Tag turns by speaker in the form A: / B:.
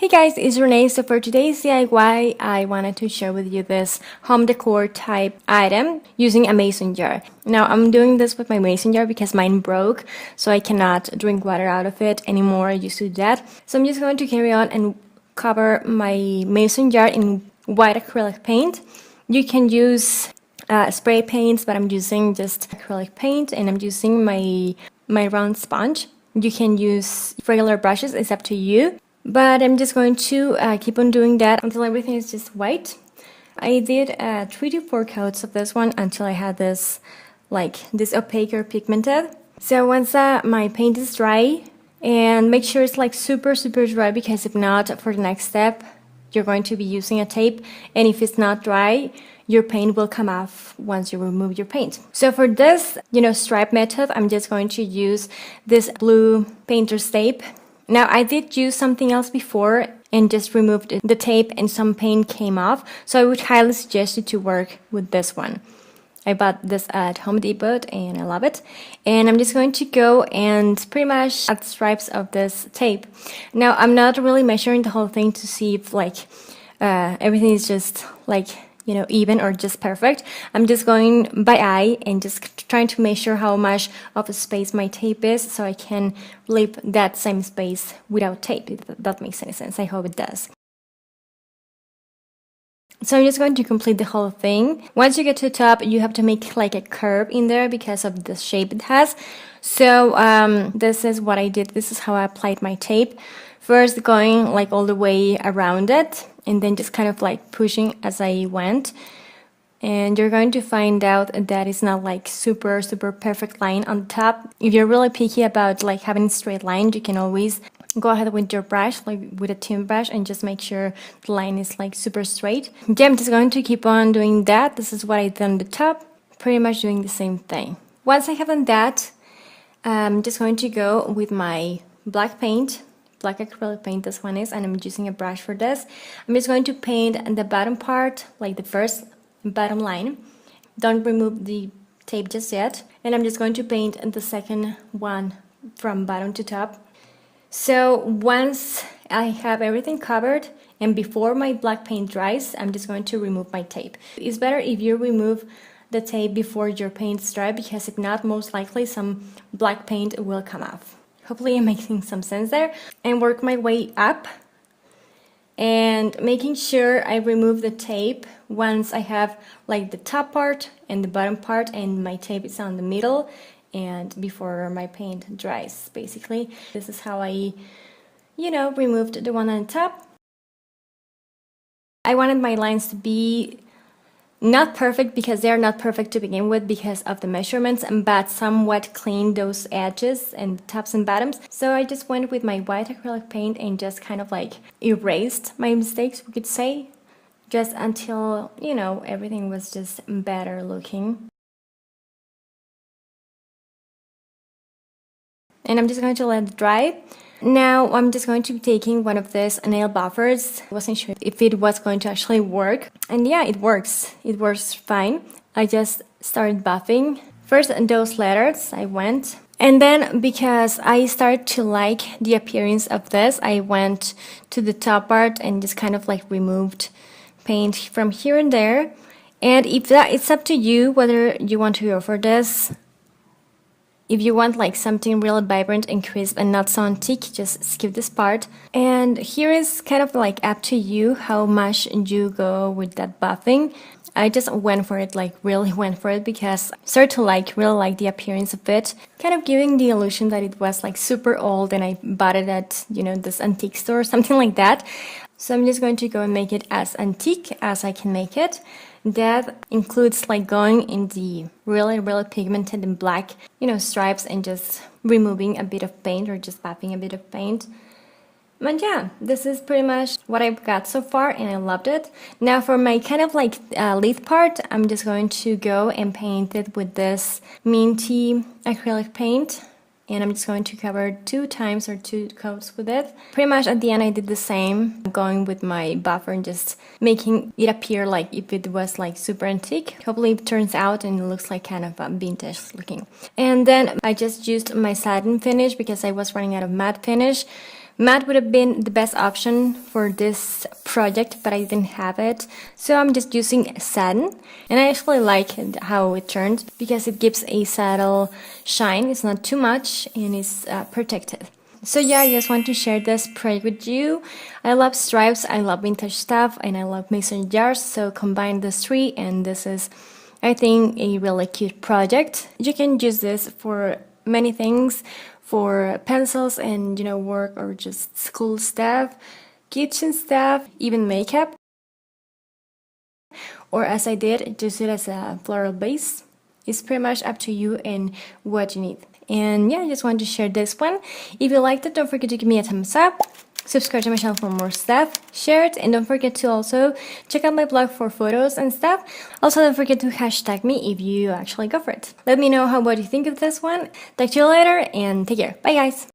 A: Hey guys, it's Renee. So for today's DIY, I wanted to share with you this home decor type item using a mason jar. Now I'm doing this with my mason jar because mine broke, so I cannot drink water out of it anymore. I used to do that. So I'm just going to carry on and cover my mason jar in white acrylic paint. You can use spray paints, but I'm using just acrylic paint, and I'm using my round sponge. You can use regular brushes, it's up to you. But I'm just going to keep on doing that until everything is just white. I did 3 to 4 coats of this one until I had this this opaque or pigmented. So once my paint is dry, and make sure it's like super dry, because if not, for the next step you're going to be using a tape, and if it's not dry, your paint will come off once you remove your paint. So for this, stripe method, I'm just going to use this blue painter's tape. Now I did use something else before and just removed the tape and some paint came off, so I would highly suggest you to work with this one. I bought this at Home Depot and I love it. And I'm just going to go and pretty much add stripes of this tape. Now I'm not really measuring the whole thing to see if everything is just even or just perfect. I'm just going by eye and just trying to measure how much of a space my tape is, so I can leave that same space without tape, if that makes any sense. I hope it does. So I'm just going to complete the whole thing. Once you get to the top, you have to make like a curve in there because of the shape it has. So this is what I did. This is how I applied my tape. First going all the way around it, and then just kind of pushing as I went. And you're going to find out that it's not super perfect line on the top. If you're really picky about having a straight line, you can always go ahead with your brush, with a tune brush, and just make sure the line is super straight. Yeah, I'm just going to keep on doing that. This is what I did on the top, pretty much doing the same thing. Once I have done that, I'm just going to go with my black paint, black acrylic paint this one is, and I'm using a brush for this. I'm just going to paint the bottom part, the first bottom line. Don't remove the tape just yet. And I'm just going to paint the second one from bottom to top. So once I have everything covered and before my black paint dries, I'm just going to remove my tape. It's better if you remove the tape before your paint's dry, because if not, most likely some black paint will come off. Hopefully I'm making some sense there. And work my way up and making sure I remove the tape once I have the top part and the bottom part, and my tape is on the middle and before my paint dries, basically. This is how I, removed the one on the top. I wanted my lines to be not perfect, because they're not perfect to begin with because of the measurements, but somewhat clean those edges and tops and bottoms. So I just went with my white acrylic paint and just kind of erased my mistakes, we could say, just until, everything was just better looking. And I'm just going to let it dry. Now I'm just going to be taking one of these nail buffers. I wasn't sure if it was going to actually work, and yeah, it works. It works fine. I just started buffing. First those letters I went, and then because I started to like the appearance of this, I went to the top part and just kind of removed paint from here and there. And if that, it's up to you whether you want to go for this. If you want something really vibrant and crisp and not so antique, just skip this part. And here is kind of up to you how much you go with that buffing. I just went for it, really went for it, because I started to really like the appearance of it. Kind of giving the illusion that it was super old and I bought it at, this antique store or something like that. So I'm just going to go and make it as antique as I can make it. That includes going in the really pigmented and black, stripes, and just removing a bit of paint or just buffing a bit of paint. But yeah, this is pretty much what I've got so far, and I loved it. Now for my kind of leaf part, I'm just going to go and paint it with this minty acrylic paint. And I'm just going to cover 2 times or 2 coats with it. Pretty much at the end I did the same, going with my buffer and just making it appear like if it was super antique. Hopefully it turns out and it looks kind of vintage looking. And then I just used my satin finish because I was running out of matte finish. Matte would have been the best option for this project, but I didn't have it. So I'm just using satin. And I actually like how it turns because it gives a subtle shine. It's not too much and it's protected. So yeah, I just want to share this project with you. I love stripes, I love vintage stuff, and I love mason jars. So combine these three and this is, I think, a really cute project. You can use this for many things, for pencils and work or just school stuff, kitchen stuff, even makeup. Or as I did, use it as a floral base. It's pretty much up to you and what you need. And yeah, I just wanted to share this one. If you liked it, don't forget to give me a thumbs up. Subscribe to my channel for more stuff. Share it, and don't forget to also check out my blog for photos and stuff. Also, don't forget to hashtag me if you actually go for it. Let me know what you think of this one. Talk to you later, and take care. Bye, guys.